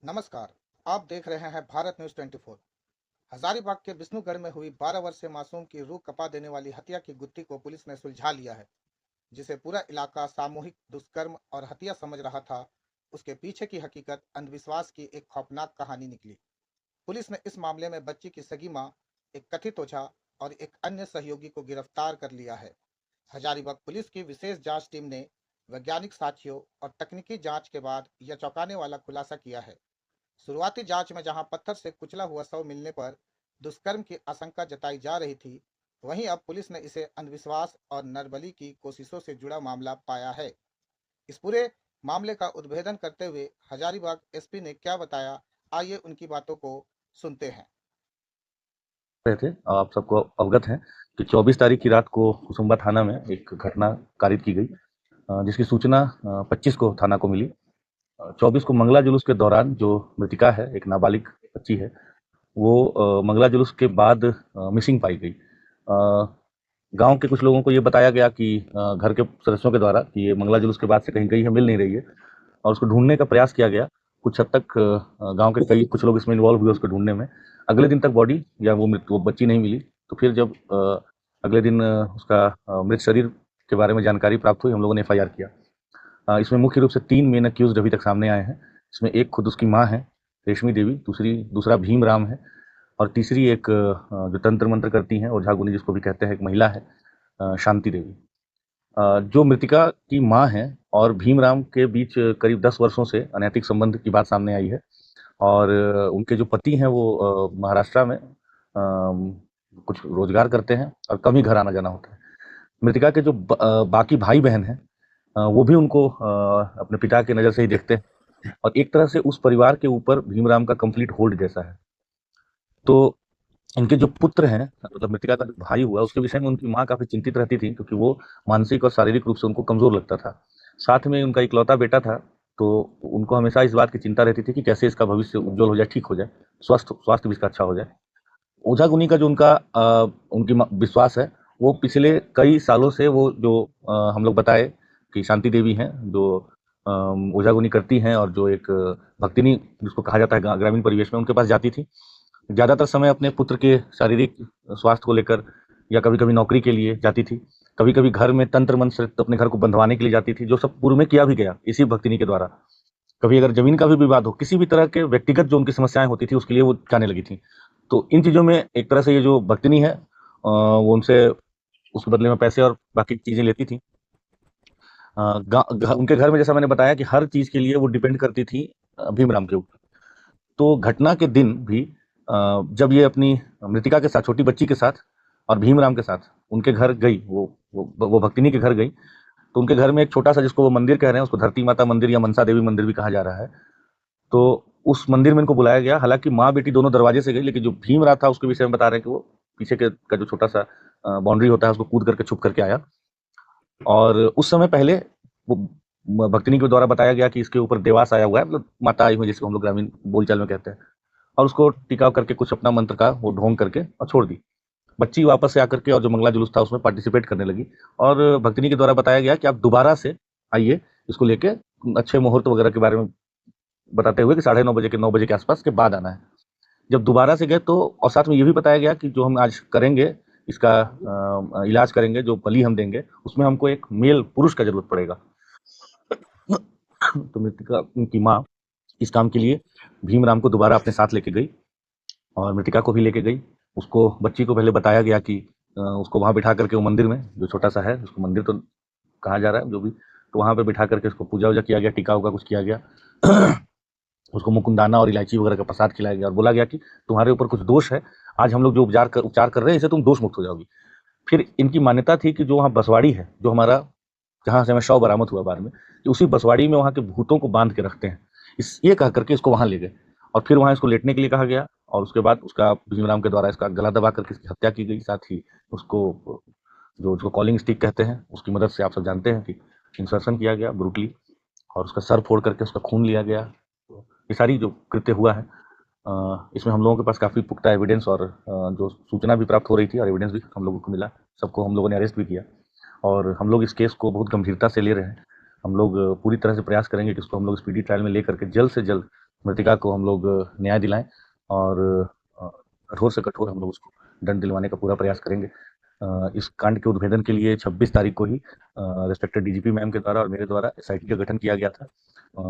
नमस्कार। आप देख रहे हैं भारत न्यूज 24। हजारीबाग के विष्णुगढ़ में हुई 12 वर्षीय मासूम की रूह कपा देने वाली हत्या की गुत्थी को पुलिस ने सुलझा लिया है। जिसे पूरा इलाका सामूहिक दुष्कर्म और हत्या समझ रहा था, उसके पीछे की हकीकत अंधविश्वास की एक खौफनाक कहानी निकली। पुलिस ने इस मामले में बच्ची की सगी मां, एक कथित ओझा और एक अन्य सहयोगी को गिरफ्तार कर लिया है। हजारीबाग पुलिस की विशेष जांच टीम ने वैज्ञानिक साक्ष्यों और तकनीकी जांच के बाद यह चौंकाने वाला खुलासा किया है। शुरुआती जांच में जहां पत्थर से कुचला हुआ शव मिलने पर दुष्कर्म की आशंका जताई जा रही थी, वहीं अब पुलिस ने इसे अंधविश्वास और नरबली की कोशिशों से जुड़ा मामला पाया है। इस पूरे मामले का उद्भेदन करते हुए हजारीबाग एसपी ने क्या बताया, आइए उनकी बातों को सुनते हैं। रहे थे। आप सबको अवगत हैं कि 24 तारीख की रात को कुसुम्बा थाना में एक घटना कारित की गई, जिसकी सूचना 25 को थाना को मिली। 24 को मंगला जुलूस के दौरान जो मृतिका है, एक नाबालिग बच्ची है, वो मंगला जुलूस के बाद मिसिंग पाई गई। गांव के कुछ लोगों को ये बताया गया कि घर के सदस्यों के द्वारा कि ये मंगला जुलूस के बाद से कहीं गई है, मिल नहीं रही है, और उसको ढूंढने का प्रयास किया गया। कुछ हद तक गांव के कई कुछ लोग इसमें इन्वॉल्व हुए उसको ढूंढने में। अगले दिन तक बॉडी या वो बच्ची नहीं मिली। तो फिर जब अगले दिन उसका मृत शरीर के बारे में जानकारी प्राप्त हुई, हम लोगों ने एफआईआर किया। इसमें मुख्य रूप से 3 मेन अक्यूज्ड अभी तक सामने आए हैं। इसमें एक खुद उसकी माँ है, रेशमी देवी, दूसरा भीम राम है, और तीसरी एक जो तंत्र मंत्र करती हैं, ओझा गुनी जिसको भी कहते हैं, एक महिला है, शांति देवी। जो मृतिका की माँ हैं और भीमराम के बीच करीब 10 वर्षों से अनैतिक संबंध की बात सामने आई है। और उनके जो पति हैं वो महाराष्ट्र में कुछ रोजगार करते हैं और कम ही घर आना जाना होता है। मृतिका के जो बाकी भाई बहन हैं, वो भी उनको अपने पिता की नज़र से ही देखते हैं, और एक तरह से उस परिवार के ऊपर भीमराम का कंप्लीट होल्ड जैसा है। तो इनके जो पुत्र हैं, मतलब मृतिका का जो भाई हुआ, उसके विषय में उनकी माँ काफ़ी चिंतित रहती थी, क्योंकि वो मानसिक और शारीरिक रूप से उनको कमज़ोर लगता था। साथ में उनका इकलौता बेटा था, तो उनको हमेशा इस बात की चिंता रहती थी कि कैसे इसका भविष्य उज्जवल हो जाए, ठीक हो जाए, स्वास्थ्य भी इसका अच्छा हो जाए। ओझा गुनी का जो उनकी विश्वास है, वो पिछले कई सालों से वो जो हम लोग बताए कि शांति देवी हैं, जो ओझा गुनी करती हैं, और जो एक भक्तिनी जिसको कहा जाता है ग्रामीण परिवेश में, उनके पास जाती थी ज़्यादातर समय अपने पुत्र के शारीरिक स्वास्थ्य को लेकर, या कभी-कभी नौकरी के लिए जाती थी। कभी-कभी घर में तंत्र मंत्र से अपने घर को बंधवाने के लिए जाती थी, जो सब पूर्व में किया भी गया इसी भक्तिनी के द्वारा। कभी अगर ज़मीन का भी विवाद हो, किसी भी तरह के व्यक्तिगत जो उनकी समस्याएँ होती थी, उसके लिए वो जाने लगी थी। तो इन चीज़ों में एक तरह से ये जो भक्तिनी है, वो उनसे उसके बदले में पैसे और बाकी चीज़ें लेती थी। उनके घर में, जैसा मैंने बताया, कि हर चीज़ के लिए वो डिपेंड करती थी भीमराम के ऊपर। तो घटना के दिन भी जब ये अपनी मृतिका के साथ, छोटी बच्ची के साथ और भीमराम के साथ उनके घर गई, वो भक्तिनी के घर गई, तो उनके घर में एक छोटा सा, जिसको वो मंदिर कह रहे हैं, उसको धरती माता मंदिर या मनसा देवी मंदिर भी कहा जा रहा है, तो उस मंदिर में इनको बुलाया गया। हालांकि माँ बेटी दोनों दरवाजे से गई, लेकिन जो भीम रहा था उसके विषय में बता रहे हैं कि वो पीछे का जो छोटा सा बाउंड्री होता है, उसको कूद करके छुप करके आया। और उस समय पहले वो भक्तिनी के द्वारा बताया गया कि इसके ऊपर देवास आया हुआ है, मतलब माता आई हुई, जिसको हम लोग ग्रामीण बोलचाल में कहते हैं, और उसको टिकाव करके कुछ अपना मंत्र का वो ढोंग करके और छोड़ दी। बच्ची वापस से आकर के और जो मंगला जुलूस था उसमें पार्टिसिपेट करने लगी, और भक्तिनी के द्वारा बताया गया कि आप दोबारा से आइए, इसको लेके अच्छे मुहूर्त वगैरह के बारे में बताते हुए कि 9:30 बजे के 9 बजे के आसपास के बाद आना है। जब दोबारा से गए, तो और साथ में ये भी बताया गया कि जो हम आज करेंगे, इसका इलाज करेंगे, जो बलि हम देंगे, उसमें हमको एक मेल पुरुष का जरूरत पड़ेगा। तो मृतिका उनकी माँ इस काम के लिए भीमराम को दोबारा अपने साथ लेके गई, और मृतिका को भी लेके गई। उसको, बच्ची को पहले बताया गया कि उसको वहाँ बिठा करके, वो मंदिर में जो छोटा सा है, उसको मंदिर तो कहा जा रहा है जो भी, तो वहाँ पे बिठा करके उसको पूजा वूजा किया गया, टीका उका कुछ किया गया। उसको मुकुंदाना और इलायची वगैरह का प्रसाद खिलाया गया, और बोला गया कि तुम्हारे ऊपर कुछ दोष है, आज हम लोग जो उपचार कर रहे हैं, इससे तुम दोष मुक्त हो जाओगी। फिर इनकी मान्यता थी कि जो वहाँ बसवाड़ी है, जो हमारा, जहाँ से हमें शव बरामद हुआ बाद में, कि उसी बसवाड़ी में वहाँ के भूतों को बांध के रखते हैं। ये कह करके इसको वहाँ ले गए, और फिर वहाँ इसको लेटने के लिए कहा गया, और उसके बाद उसका भीमराम के द्वारा इसका गला दबा करके इसकी हत्या की गई। साथ ही उसको, जो उसको कॉलिंग स्टिक कहते हैं, उसकी मदद से, आप सब जानते हैं कि इंसर्शन किया गया ब्रूटली, और उसका सर फोड़ करके उसका खून लिया गया। तो ये सारी जो कृत्य हुआ है, इसमें हम लोगों के पास काफ़ी पुख्ता एविडेंस और जो सूचना भी प्राप्त हो रही थी, और एविडेंस भी हम लोगों को मिला। सबको हम लोगों ने अरेस्ट भी किया, और हम लोग इस केस को बहुत गंभीरता से ले रहे हैं। हम लोग पूरी तरह से प्रयास करेंगे कि इसको हम लोग स्पीडी ट्रायल में ले करके जल्द से जल्द मृतिका को हम लोग न्याय दिलाएं और कठोर से कठोर हम लोग उसको दंड दिलवाने का पूरा प्रयास करेंगे। इस कांड के उद्भेदन के लिए 26 तारीख को ही रिस्पेक्टेड डीजीपी मैम के द्वारा और मेरे द्वारा एसआईटी का गठन किया गया था।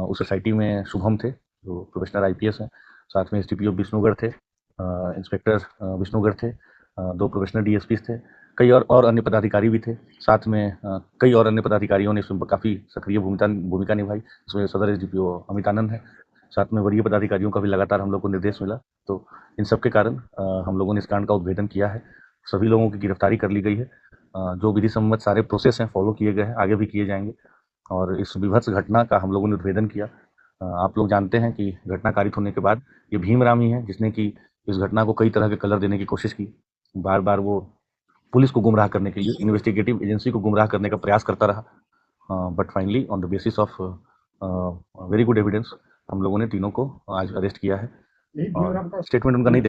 उस एसआईटी में शुभम थे जो प्रोफेशनल आईपीएस हैं, साथ में एसडीपीओ विष्णुगढ़ थे, इंस्पेक्टर विष्णुगढ़ थे, 2 प्रोफेशनल डीएसपीज थे, कई और अन्य पदाधिकारी भी थे। साथ में कई और अन्य पदाधिकारियों ने इसमें काफ़ी सक्रिय भूमिका निभाई। इसमें सदर एसडीपीओ अमित आनंद है, साथ में वरीय पदाधिकारियों का भी लगातार हम लोग को निर्देश मिला। तो इन सब के कारण हम लोगों ने इस कांड का उद्भेदन किया है। सभी लोगों की गिरफ्तारी कर ली गई है। जो विधि सम्मत सारे प्रोसेस हैं फॉलो किए गए हैं, आगे भी किए जाएंगे और इस विभत्स घटना का हम लोगों ने उद्भेदन किया। आप लोग जानते हैं कि घटना कारित होने के बाद ये भीमराम ही है जिसने कि इस घटना को कई तरह के कलर देने की कोशिश की। बार बार वो पुलिस को गुमराह करने के लिए, इन्वेस्टिगेटिव एजेंसी को गुमराह करने का प्रयास करता रहा। But finally on the basis of very good evidence हम लोगों ने तीनों को आज अरेस्ट किया है और स्टेटमेंट उनका नहीं